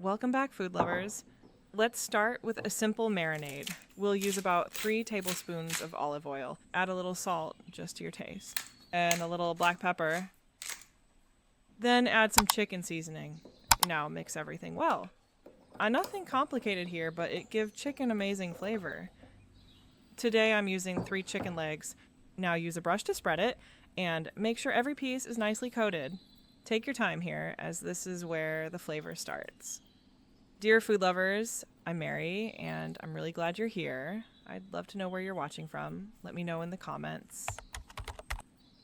Welcome back, food lovers. Let's start with a simple marinade. We'll use about 3 tablespoons of olive oil. Add a little salt, just to your taste, and a little black pepper. Then add some chicken seasoning. Now mix everything well. Nothing complicated here, but it gives chicken amazing flavor. Today I'm using 3 chicken legs. Now use a brush to spread it, and make sure every piece is nicely coated. Take your time here, as this is where the flavor starts. Dear food lovers, I'm Mary, and I'm really glad you're here. I'd love to know where you're watching from. Let me know in the comments.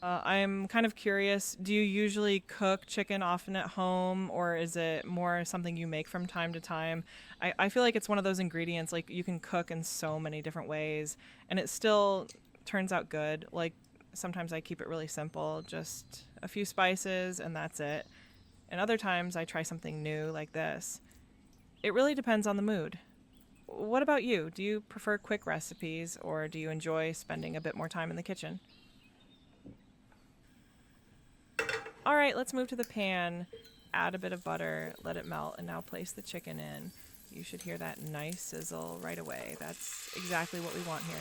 I'm kind of curious, do you usually cook chicken often at home, or is it more something you make from time to time? I feel like it's one of those ingredients, like, you can cook in so many different ways, and it still turns out good. Like, sometimes I keep it really simple, just a few spices, and that's it. And other times I try something new, like this. It really depends on the mood. What about you? Do you prefer quick recipes, or do you enjoy spending a bit more time in the kitchen? All right, let's move to the pan. Add a bit of butter, let it melt, and now place the chicken in. You should hear that nice sizzle right away. That's exactly what we want here.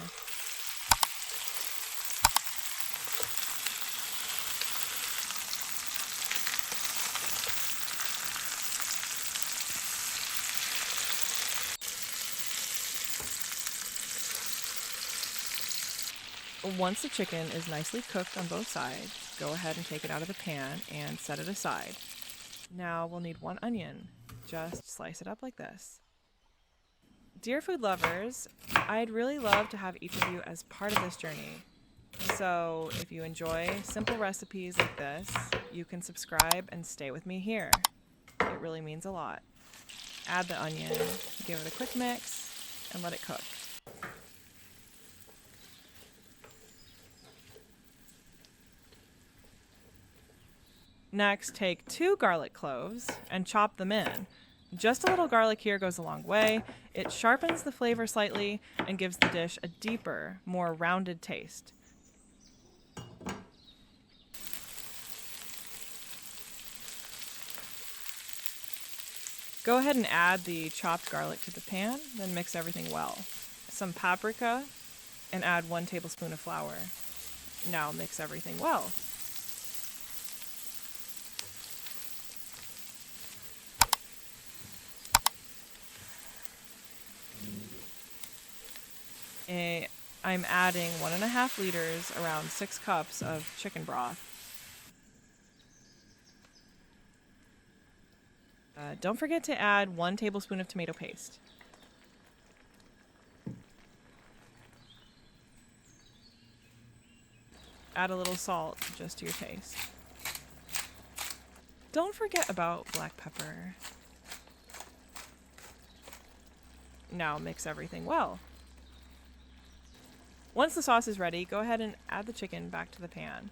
Once the chicken is nicely cooked on both sides, go ahead and take it out of the pan and set it aside. Now we'll need 1 onion. Just slice it up like this. Dear food lovers, I'd really love to have each of you as part of this journey. So if you enjoy simple recipes like this, you can subscribe and stay with me here. It really means a lot. Add the onion, give it a quick mix, and let it cook. Next, take 2 garlic cloves and chop them in. Just a little garlic here goes a long way. It sharpens the flavor slightly and gives the dish a deeper, more rounded taste. Go ahead and add the chopped garlic to the pan, then mix everything well. Some paprika, and add 1 tablespoon of flour. Now mix everything well. I'm adding 1.5 liters, around 6 cups of chicken broth. Don't forget to add 1 tablespoon of tomato paste. Add a little salt, just to your taste. Don't forget about black pepper. Now mix everything well. Once the sauce is ready, go ahead and add the chicken back to the pan.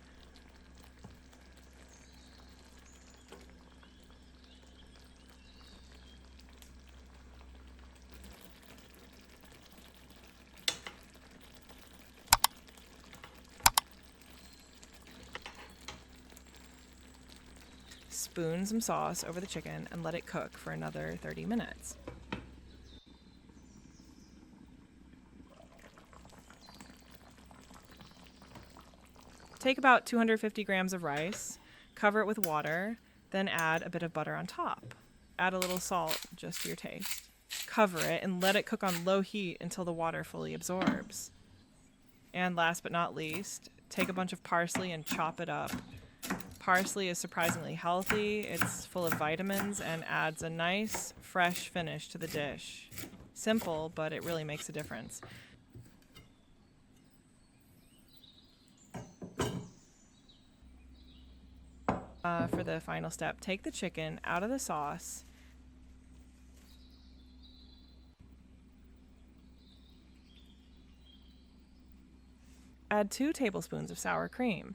Spoon some sauce over the chicken and let it cook for another 30 minutes. Take about 250 grams of rice, cover it with water, then add a bit of butter on top. Add a little salt, just to your taste. Cover it and let it cook on low heat until the water fully absorbs. And last but not least, take a bunch of parsley and chop it up. Parsley is surprisingly healthy, it's full of vitamins, and adds a nice, fresh finish to the dish. Simple, but it really makes a difference. For the final step, take the chicken out of the sauce. Add 2 tablespoons of sour cream.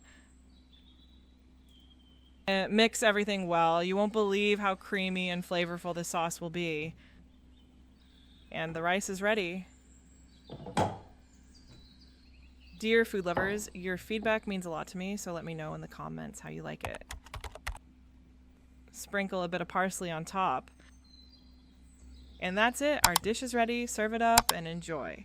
Mix everything well. You won't believe how creamy and flavorful this sauce will be. And the rice is ready. Dear food lovers, your feedback means a lot to me, so let me know in the comments how you like it. Sprinkle a bit of parsley on top. And that's it. Our dish is ready. Serve it up and enjoy.